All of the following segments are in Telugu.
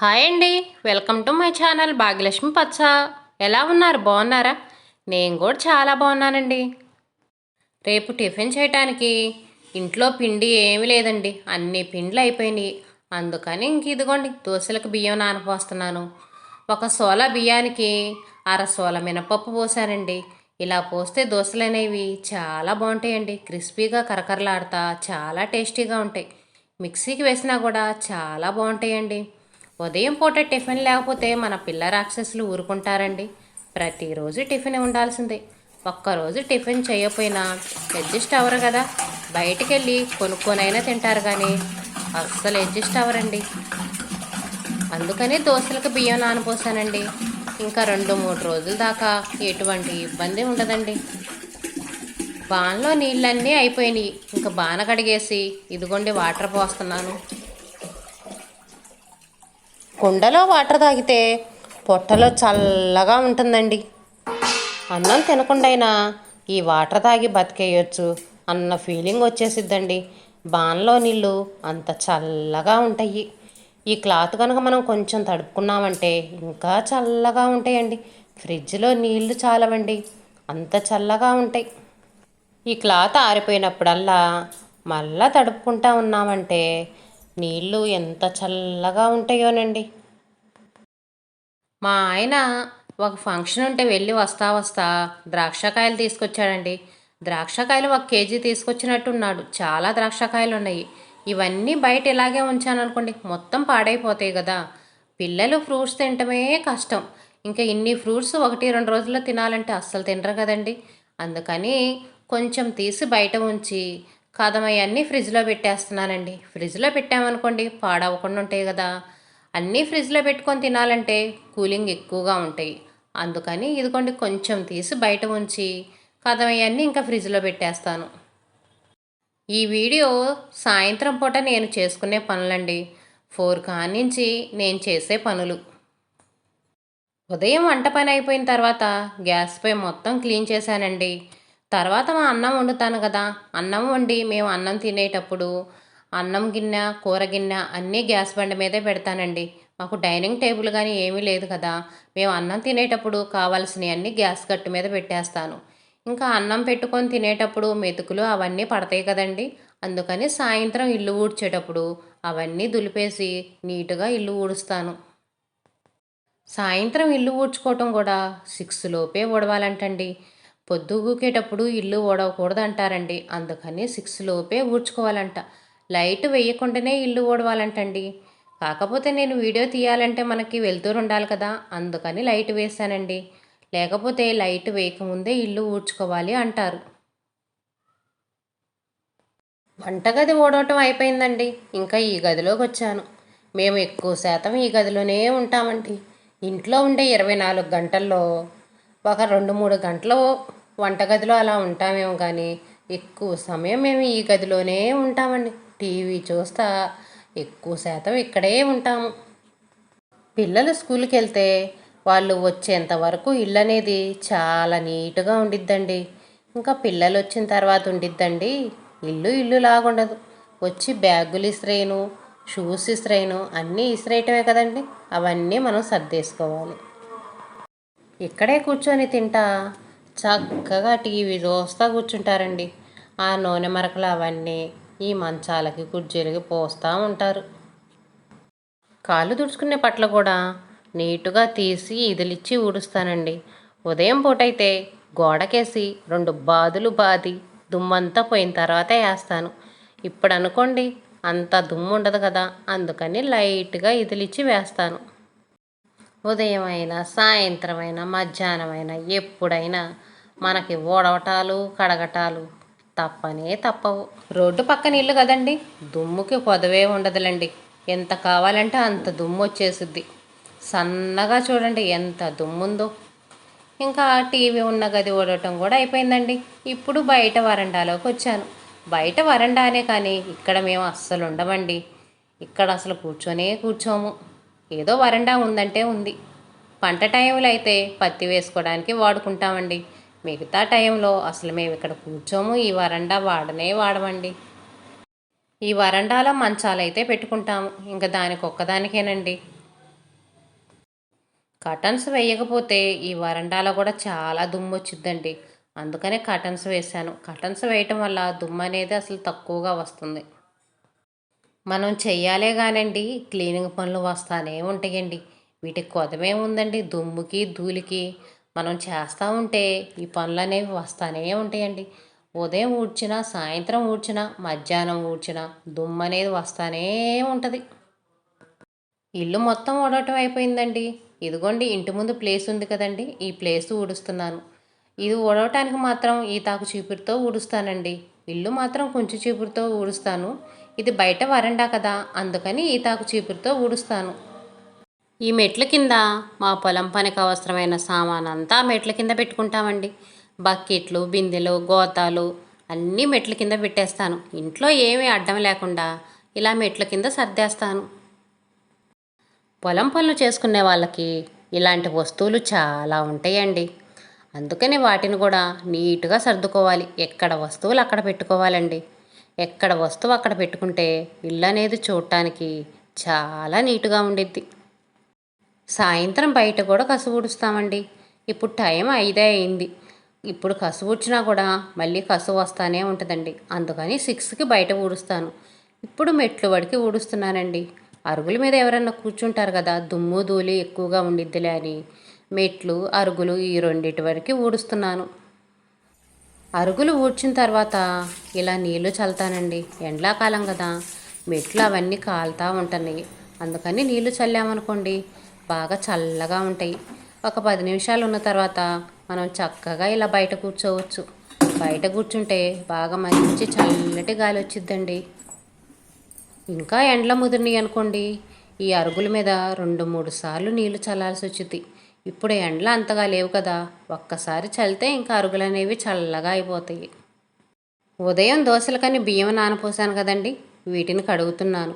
హాయ్ అండి. Welcome to my channel Bhagyalakshmi పచ్చ. ఎలా ఉన్నారు? బాగున్నారా? నేను కూడా చాలా బాగున్నానండి. రేపు టిఫిన్ చేయటానికి ఇంట్లో పిండి ఏమీ లేదండి. అన్ని పిండ్లు అయిపోయినాయి. అందుకని ఇదిగోండి దోశలకు బియ్యం నానపోస్తున్నాను. ఒక సోల బియ్యానికి అర సోల మినపప్పు పోసానండి. ఇలా పోస్తే దోశలు అనేవి చాలా బాగుంటాయండి. క్రిస్పీగా కరకరలాడుతా చాలా టేస్టీగా ఉంటాయి. మిక్సీకి వేసినా కూడా చాలా బాగుంటాయండి. ఉదయం పూట టిఫిన్ లేకపోతే మన పిల్ల రాక్షసులు ఊరుకుంటారండి. ప్రతిరోజు టిఫిన్ ఉండాల్సిందే. ఒక్కరోజు టిఫిన్ చేయకపోయినా అడ్జస్ట్ అవ్వరు కదా. బయటికి వెళ్ళి కొనుక్కొనైనా తింటారు కానీ అస్సలు అడ్జస్ట్ అవ్వరండి. అందుకని దోశలకు బియ్యం నానపోసానండి. ఇంకా 2-3 రోజుల దాకా ఎటువంటి ఇబ్బంది ఉండదండి. బాన్లో నీళ్ళన్నీ అయిపోయినాయి. ఇంకా బాన కడిగేసి ఇదిగోండి వాటర్ పోస్తున్నాను. కుండలో వాటర్ తాగితే పొట్టలో చల్లగా ఉంటుందండి. అన్నం తినకుండైనా ఈ వాటర్ తాగి బతికేయచ్చు అన్న ఫీలింగ్ వచ్చేసిద్దండి. బాన్లో నీళ్ళు అంత చల్లగా ఉంటాయి. ఈ క్లాత్ కనుక మనం కొంచెం తడుపుకున్నామంటే ఇంకా చల్లగా ఉంటాయండి. ఫ్రిడ్జ్లో నీళ్లు చాలవండి, అంత చల్లగా ఉంటాయి. ఈ క్లాత్ ఆరిపోయినప్పుడల్లా మళ్ళా తడుపుకుంటా ఉన్నామంటే నీళ్ళు ఎంత చల్లగా ఉంటాయోనండి. మా ఆయన ఒక ఫంక్షన్ ఉంటే వెళ్ళి వస్తా వస్తా ద్రాక్షకాయలు తీసుకొచ్చాడండి. ద్రాక్షకాయలు 1 కేజీ తీసుకొచ్చినట్టున్నాడు. చాలా ద్రాక్షకాయలు ఉన్నాయి. ఇవన్నీ బయట ఇలాగే ఉంచాననుకోండి మొత్తం పాడైపోతాయి కదా. పిల్లలు ఫ్రూట్స్ తినటమే కష్టం. ఇంకా ఇన్ని ఫ్రూట్స్ 1-2 రోజుల్లో తినాలంటే అస్సలు తినరు కదండి. అందుకని కొంచెం తీసి బయట ఉంచి కదమయ్యన్నీ ఫ్రిడ్జ్లో పెట్టేస్తున్నానండి. ఫ్రిడ్జ్లో పెట్టామనుకోండి పాడవకుండా ఉంటాయి కదా. అన్నీ ఫ్రిడ్జ్లో పెట్టుకొని తినాలంటే కూలింగ్ ఎక్కువగా ఉంటాయి. అందుకని ఇదిగోండి కొంచెం తీసి బయట ఉంచి కదమయ్యన్నీ ఇంకా ఫ్రిడ్జ్లో పెట్టేస్తాను. ఈ వీడియో సాయంత్రం పూట నేను చేసుకునే పనులండి. 4 కానించి నేను చేసే పనులు. ఉదయం వంట పని అయిపోయిన తర్వాత గ్యాస్పై మొత్తం క్లీన్ చేశానండి. తర్వాత మా అన్నం వండుతాను కదా. అన్నం వండి మేము అన్నం తినేటప్పుడు అన్నం గిన్నె కూర గిన్నె అన్నీ గ్యాస్ బండ మీదే పెడతానండి. మాకు డైనింగ్ టేబుల్ కానీ ఏమీ లేదు కదా. మేము అన్నం తినేటప్పుడు కావాల్సినవి అన్నీ గ్యాస్ గట్టు మీద పెట్టేస్తాను. ఇంకా అన్నం పెట్టుకొని తినేటప్పుడు మెతుకులు అవన్నీ పడతాయి కదండి. అందుకని సాయంత్రం ఇల్లు ఊడ్చేటప్పుడు అవన్నీ దులిపేసి నీట్గా ఇల్లు ఊడుస్తాను. సాయంత్రం ఇల్లు ఊడ్చుకోవటం కూడా 6 లోపే ఊడవాలంటండి. పొద్దుగూకేటప్పుడు ఇల్లు ఊడవకూడదు అంటారండి. అందుకని 6 లోపే ఊడ్చుకోవాలంట. లైట్ వేయకుండానే ఇల్లు ఊడవాలంటండి. కాకపోతే నేను వీడియో తీయాలంటే మనకి వెలుతురు ఉండాలి కదా. అందుకని లైట్ వేశానండి. లేకపోతే లైట్ వేయకముందే ఇల్లు ఊడ్చుకోవాలి అంటారు. వంటగది ఊడవటం అయిపోయిందండి. ఇంకా ఈ గదిలోకి వచ్చాను. మేము ఎక్కువ శాతం ఈ గదిలోనే ఉంటామండి. ఇంట్లో ఉండే 24 గంటల్లో ఒక 2-3 గంటలు వంటగదిలో అలా ఉంటామేమో కానీ ఎక్కువ సమయం మేము ఈ గదిలోనే ఉంటామండి. టీవీ చూస్తా ఎక్కువ శాతం ఇక్కడే ఉంటాము. పిల్లలు స్కూల్కి వెళ్తే వాళ్ళు వచ్చేంత వరకు ఇల్లు అనేది చాలా నీట్గా ఉండిద్దండి. ఇంకా పిల్లలు వచ్చిన తర్వాత ఉండిద్దండి ఇల్లు ఇల్లు లాగుండదు. వచ్చి బ్యాగులు ఇసిరేయను, షూస్ ఇసిరేయను, అన్నీ ఇసిరేయటమే కదండి. అవన్నీ మనం సర్దేసుకోవాలి. ఇక్కడే కూర్చొని తింటా చక్కగా టీవీ చూస్తా కూర్చుంటారండి. ఆ నూనె మరకలు అవన్నీ ఈ మంచాలకి కుర్చీలకి పోస్తూ ఉంటారు. కాళ్ళు తుడుచుకునే పట్ల కూడా నీటుగా తీసి ఇదిలిచ్చి ఊడుస్తానండి. ఉదయం పూటైతే గోడకేసి 2 బాదులు బాది దుమ్మంతా పోయిన తర్వాతే వేస్తాను. ఇప్పుడు అనుకోండి అంత దుమ్ము ఉండదు కదా. అందుకని లైట్గా ఇదిలిచ్చి వేస్తాను. ఉదయం అయినా సాయంత్రం అయినా మధ్యాహ్నం అయినా ఎప్పుడైనా మనకి ఊడవటాలు కడగటాలు తప్పవు. రోడ్డు పక్కన ఇల్లు కదండి, దుమ్ముకి కొదవే ఉండదులండి. ఎంత కావాలంటే అంత దుమ్ము వచ్చేసిద్ది. సన్నగా చూడండి ఎంత దుమ్ముందో. ఇంకా టీవీ ఉన్న గది ఊడటం కూడా అయిపోయిందండి. ఇప్పుడు బయట వరండాలోకి వచ్చాను. బయట వరండానే కానీ ఇక్కడ మేము అస్సలు ఉండమండి. ఇక్కడ అసలు కూర్చోము. ఏదో వరండా ఉందంటే ఉంది. పంట టైంలో అయితే పత్తి వేసుకోవడానికి వాడుకుంటామండి. మిగతా టైంలో అసలు మేము ఇక్కడ కూర్చోము. ఈ వరండా వాడమండి. ఈ వరండాలో మంచాలు అయితే పెట్టుకుంటాము. ఇంకా దానికి ఒక్కదానికేనండి. కర్టన్స్ వేయకపోతే ఈ వరండాలో కూడా చాలా దుమ్ము వచ్చిద్దండి. అందుకనే కర్టన్స్ వేశాను. కర్టన్స్ వేయటం వల్ల దుమ్ము అనేది అసలు తక్కువగా వస్తుంది. మనం చెయ్యాలే కానండి క్లీనింగ్ పనులు వస్తానే ఉంటాయండి. వీటికి కొదవేముందండి, దుమ్ముకి ధూళికి మనం చేస్తూ ఉంటే ఈ పనులు అనేవి వస్తానే ఉంటాయండి. ఉదయం ఊడ్చినా, సాయంత్రం ఊడ్చినా, మధ్యాహ్నం ఊడ్చినా దుమ్ము అనేది వస్తానే ఉంటుంది. ఇల్లు మొత్తం ఊడవటం అయిపోయిందండి. ఇదిగోండి ఇంటి ముందు ప్లేస్ ఉంది కదండి, ఈ ప్లేస్ ఊడుస్తున్నాను. ఇది ఊడవటానికి మాత్రం ఈతాకు చీపురుతో ఊడుస్తానండి. ఇల్లు మాత్రం కొంచెం చీపురుతో ఊడుస్తాను. ఇది బయట వరండా కదా, అందుకని ఈతాకు చీపురుతో ఊడుస్తాను. ఈ మెట్ల కింద మా పొలం పనికి అవసరమైన సామాన్ అంతా మెట్ల కింద పెట్టుకుంటామండి. బకెట్లు, బిందెలు, గోతాలు అన్నీ మెట్ల కింద పెట్టేస్తాను. ఇంట్లో ఏమీ అడ్డం లేకుండా ఇలా మెట్ల కింద సర్దేస్తాను. పొలం పనులు చేసుకునే వాళ్ళకి ఇలాంటి వస్తువులు చాలా ఉంటాయండి. అందుకని వాటిని కూడా నీట్గా సర్దుకోవాలి. ఎక్కడ వస్తువులు అక్కడ పెట్టుకోవాలండి. ఎక్కడ వస్తువు అక్కడ పెట్టుకుంటే ఇల్లు అనేది చూడటానికి చాలా నీట్గా ఉండిద్ది. సాయంత్రం బయట కూడా కసు ఊడుస్తామండి. ఇప్పుడు టైం 5 అయింది. ఇప్పుడు కసు ఊడ్చినా కూడా మళ్ళీ కసు వస్తానే ఉంటుందండి. అందుకని 6కి బయట ఊడుస్తాను. ఇప్పుడు మెట్లు వడికి ఊడుస్తున్నానండి. అరుగుల మీద ఎవరన్నా కూర్చుంటారు కదా, దుమ్ము ధూళి ఎక్కువగా ఉండిద్దిలే అని మెట్లు, అరుగులు ఈ రెండిటి వరకు ఊడుస్తున్నాను. అరుగులు ఊడ్చిన తర్వాత ఇలా నీళ్లు చల్లుతానండి. ఎండాకాలం కదా, మెట్లు అవన్నీ కాలుతూ ఉంటున్నాయి. అందుకని నీళ్లు చల్లామనుకోండి బాగా చల్లగా ఉంటాయి. ఒక 10 నిమిషాలు ఉన్న తర్వాత మనం చక్కగా ఇలా బయట కూర్చోవచ్చు. బయట కూర్చుంటే బాగా మంచి చల్లటి గాలి వచ్చిద్దండి. ఇంకా ఎండలో ముదిరినాయి అనుకోండి, ఈ అరుగుల మీద 2-3 సార్లు నీళ్లు చల్లాల్సి వచ్చింది. ఇప్పుడు ఎండలు అంతగా లేవు కదా, ఒక్కసారి చల్లితే ఇంకా అరుగులు అనేవి చల్లగా అయిపోతాయి. ఉదయం దోశలకని బియ్యం నానపోసాను కదండి, వీటిని కడుగుతున్నాను.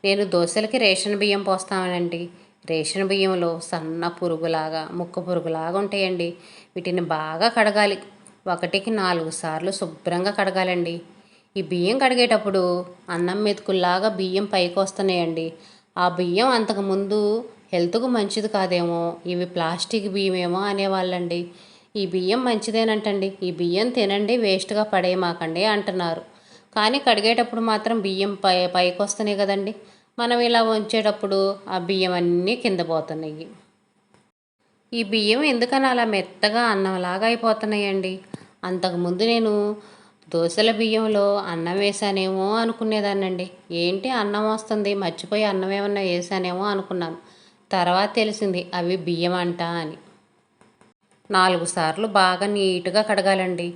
నేను దోశలకి రేషన్ బియ్యం పోస్తానండి. రేషన్ బియ్యంలో సన్న పురుగులాగా, ముక్క పురుగులాగా ఉంటాయండి. వీటిని బాగా కడగాలి. 1కి 4 సార్లు శుభ్రంగా కడగాలండి. ఈ బియ్యం కడిగేటప్పుడు అన్నం మెతుకుల్లాగా బియ్యం పైకి వస్తున్నాయండి. ఆ బియ్యం అంతకుముందు హెల్త్కు మంచిది కాదేమో, ఇవి ప్లాస్టిక్ బియ్యమేమో అనేవాళ్ళండి. ఈ బియ్యం మంచిదేనంటండి. ఈ బియ్యం తినండి, వేస్ట్గా పడేయమాకండి అంటున్నారు. కానీ కడిగేటప్పుడు మాత్రం బియ్యం పైకి వస్తున్నాయి కదండి. మనం ఇలా ఉంచేటప్పుడు ఆ బియ్యం అన్నీ కింద పోతున్నాయి. ఈ బియ్యం ఎందుకని అలా మెత్తగా అన్నంలాగా అయిపోతున్నాయండి. అంతకుముందు నేను దోశల బియ్యంలో అన్నం వేసానేమో అనుకునేదాన్నండి. ఏంటి అన్నం వస్తుంది, మర్చిపోయి అన్నం ఏమన్నా వేసానేమో అనుకున్నాను. తర్వాత తెలిసింది అవి బియ్యం అంట అని. 4 సార్లు బాగా నీట్గా కడగాలండి.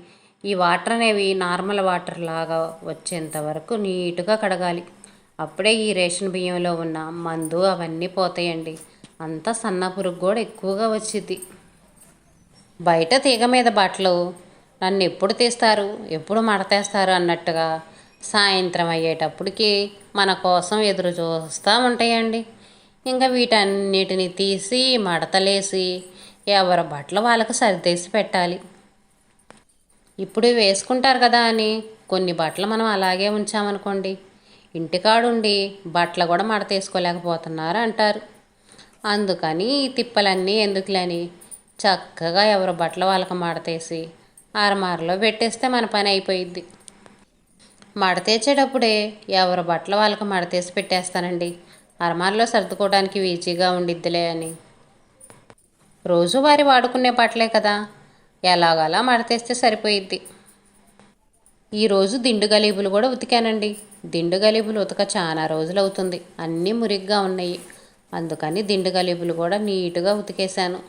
ఈ వాటర్ అనేవి నార్మల్ వాటర్ లాగా వచ్చేంత వరకు నీట్గా కడగాలి. అప్పుడే ఈ రేషన్ బియ్యంలో ఉన్న మందు అవన్నీ పోతాయండి. అంతా సన్న పురుగు కూడా ఎక్కువగా వచ్చింది. బయట తీగ మీద బట్టలు నన్ను ఎప్పుడు తీస్తారు, ఎప్పుడు మడతేస్తారు అన్నట్టుగా సాయంత్రం అయ్యేటప్పటికి మన కోసం ఎదురు చూస్తూ ఉంటాయండి. ఇంకా వీటన్నిటిని తీసి మడతలేసి ఎవరి బట్టలు వాళ్ళకి సరిదేసి పెట్టాలి. ఇప్పుడు వేసుకుంటారు కదా అని కొన్ని బట్టలు మనం అలాగే ఉంచామనుకోండి, ఇంటికాడుండి బట్టలు కూడా మడతేసుకోలేకపోతున్నారు అంటారు. అందుకని ఈ తిప్పలన్నీ ఎందుకులని చక్కగా ఎవరి బట్టలు వాళ్ళకి మడతేసి అరమారలో పెట్టేస్తే మన పని అయిపోయిద్ది. మడతేసేటప్పుడే ఎవరి బట్టలు వాళ్ళకి మడతేసి పెట్టేస్తానండి. అరమారలో సర్దుకోవడానికి ఈజీగా ఉండిద్దిలే అని. రోజువారీ వాడుకునే బట్టలే కదా, ఎలాగలా మడతేస్తే సరిపోయిద్ది. ఈరోజు దిండు గలీబులు కూడా ఉతికానండి. దిండు గలీబులు ఉతక చాలా రోజులు అవుతుంది, అన్నీ మురిగ్గా ఉన్నాయి. అందుకని దిండు గలీబులు కూడా నీట్గా ఉతికేశాను.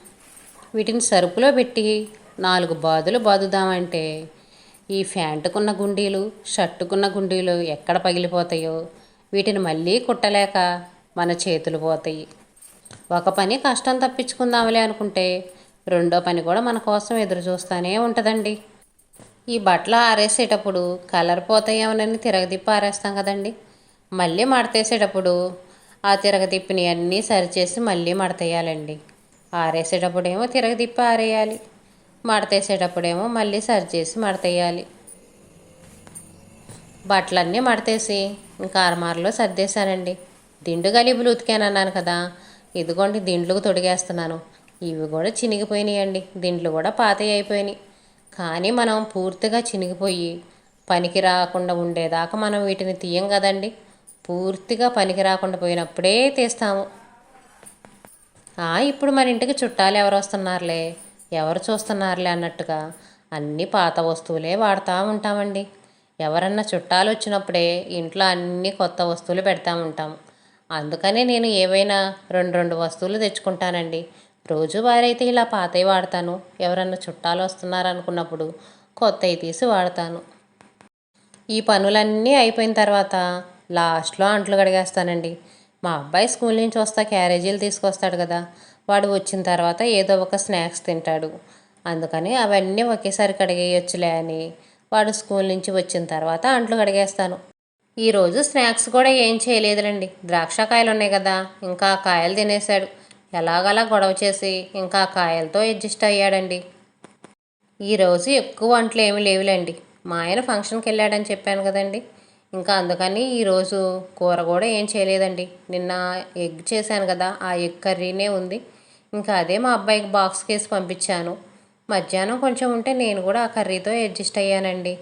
వీటిని సరుకులో పెట్టి 4 బాదులు బాదుదామంటే ఈ ప్యాంటుకున్న గుండీలు, షర్టుకున్న గుండీలు ఎక్కడ పగిలిపోతాయో, వీటిని మళ్ళీ కుట్టలేక మన చేతులు పోతాయి. ఒక పని కష్టం తప్పించుకుందాంలే అనుకుంటే రెండో పని కూడా మన కోసం ఎదురు చూస్తూనే ఉంటుందండి. ఈ బట్టలు ఆరేసేటప్పుడు కలర్ పోతాయేమోనని తిరగదిప్పి ఆరేస్తాం కదండి. మళ్ళీ మడతేసేటప్పుడు ఆ తిరగదిప్పిని అన్నీ సరిచేసి మళ్ళీ మడతేయాలండి. ఆరేసేటప్పుడేమో తిరగదిప్పి ఆరేయాలి, మడతేసేటప్పుడేమో మళ్ళీ సరిచేసి మడతేయాలి. బట్టలన్నీ మడతేసి ఇంకా అరమారలో సర్దేశానండి. దిండు గలీబులు ఉతికానన్నాను కదా, ఇదిగోండి దిండ్లకు తొడిగేస్తున్నాను. ఇవి కూడా చినిగిపోయినాయండి, దిండ్లు కూడా పాతవి అయిపోయినాయి. కానీ మనం పూర్తిగా చినిగిపోయి పనికి రాకుండా ఉండేదాకా మనం వీటిని తీయం కదండి. పూర్తిగా పనికి రాకుండా పోయినప్పుడే తీస్తాము. ఇప్పుడు మన ఇంటికి చుట్టాలు ఎవరు వస్తున్నారులే, ఎవరు చూస్తున్నారులే అన్నట్టుగా అన్నీ పాత వస్తువులే వాడుతూ ఉంటామండి. ఎవరన్నా చుట్టాలు వచ్చినప్పుడే ఇంట్లో అన్నీ కొత్త వస్తువులు పెడతా ఉంటాము. అందుకనే నేను ఏవైనా రెండు రెండు వస్తువులు తెచ్చుకుంటానండి. రోజువారీ అయితే ఇలా పాతవి వాడతాను. ఎవరన్నా చుట్టాలు వస్తున్నారనుకున్నప్పుడు కొత్తవి తీసి వాడతాను. ఈ పనులన్నీ అయిపోయిన తర్వాత లాస్ట్లో అంట్లు కడిగేస్తానండి. మా అబ్బాయి స్కూల్ నుంచి వస్తా క్యారేజీలు తీసుకొస్తాడు కదా, వాడు వచ్చిన తర్వాత ఏదో ఒక స్నాక్స్ తింటాడు. అందుకని అవన్నీ ఒకేసారి కడిగేయొచ్చులే అని వాడు స్కూల్ నుంచి వచ్చిన తర్వాత అంట్లు కడిగేస్తాను. ఈరోజు స్నాక్స్ కూడా ఏం చేయలేదులండి. ద్రాక్షకాయలు ఉన్నాయి కదా, ఇంకా కాయలు తినేశాడు. ఎలాగలా గొడవ చేసి ఇంకా కాయలతో అడ్జస్ట్ అయ్యాడండి. ఈరోజు ఎక్కువ వంటలు ఏమీ లేవులేండి. మా ఆయన ఫంక్షన్కి వెళ్ళాడని చెప్పాను కదండి, ఇంకా అందుకని ఈరోజు కూర కూడా ఏం చేయలేదండి. నిన్న ఎగ్ చేశాను కదా, ఆ ఎగ్ కర్రీనే ఉంది. ఇంకా అదే మా అబ్బాయికి బాక్స్ కేసి పంపించాను. మధ్యాహ్నం కొంచెం ఉంటే నేను కూడా ఆ కర్రీతో అడ్జస్ట్ అయ్యానండి.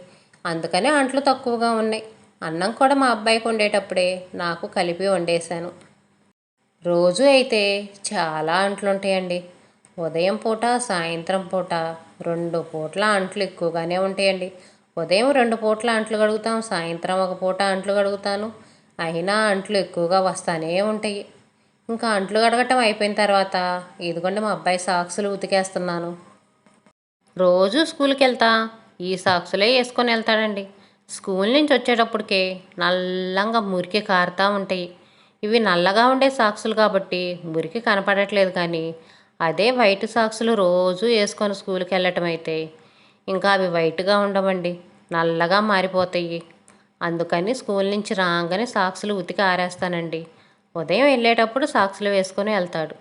అందుకనే అంట్లు తక్కువగా ఉన్నాయి. అన్నం కూడా మా అబ్బాయికి వండేటప్పుడే నాకు కలిపి వండేశాను. రోజు అయితే చాలా అంట్లు ఉంటాయండి. ఉదయం పూట సాయంత్రం పూట 2 పూట్ల అంట్లు ఎక్కువగానే ఉంటాయండి. ఉదయం 2 పూట్ల అంట్లు కడుగుతాం, సాయంత్రం ఒక పూట అంట్లు కడుగుతాను. అయినా అంట్లు ఎక్కువగా వస్తానే ఉంటాయి. ఇంకా అంట్లు కడగటం అయిపోయిన తర్వాత ఇదిగోండి మా అబ్బాయి సాక్సులు ఉతికేస్తున్నాను. రోజు స్కూల్కి వెళ్తా ఈ సాక్సులే వేసుకొని వెళ్తాడండి. స్కూల్ నుంచి వచ్చేటప్పటికే నల్లంగా మురికి కారుతూ ఉంటాయి. ఇవి నల్లగా ఉండే సాక్సులు కాబట్టి మురికి కనపడట్లేదు, కానీ అదే వైట్ సాక్సులు రోజు వేసుకొని స్కూల్కి వెళ్ళటం అయితే ఇంకా అవి వైట్గా ఉండవండి, నల్లగా మారిపోతాయి. అందుకని స్కూల్ నుంచి రాగానే సాక్సులు ఉతికి ఆరేస్తానండి. ఉదయం వెళ్ళేటప్పుడు సాక్సులు వేసుకొని వెళ్తాడు.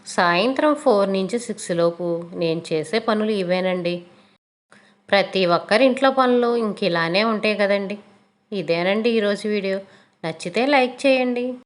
సాయంత్రం 4 నుంచి 6 లోపు నేను చేసే పనులు ఇవేనండి. ప్రతి ఒక్కరి ఇంట్లో పనులు ఇంక ఇలానే ఉంటాయి కదండి. ఇదేనండి ఈరోజు వీడియో. నచ్చితే లైక్ చేయండి.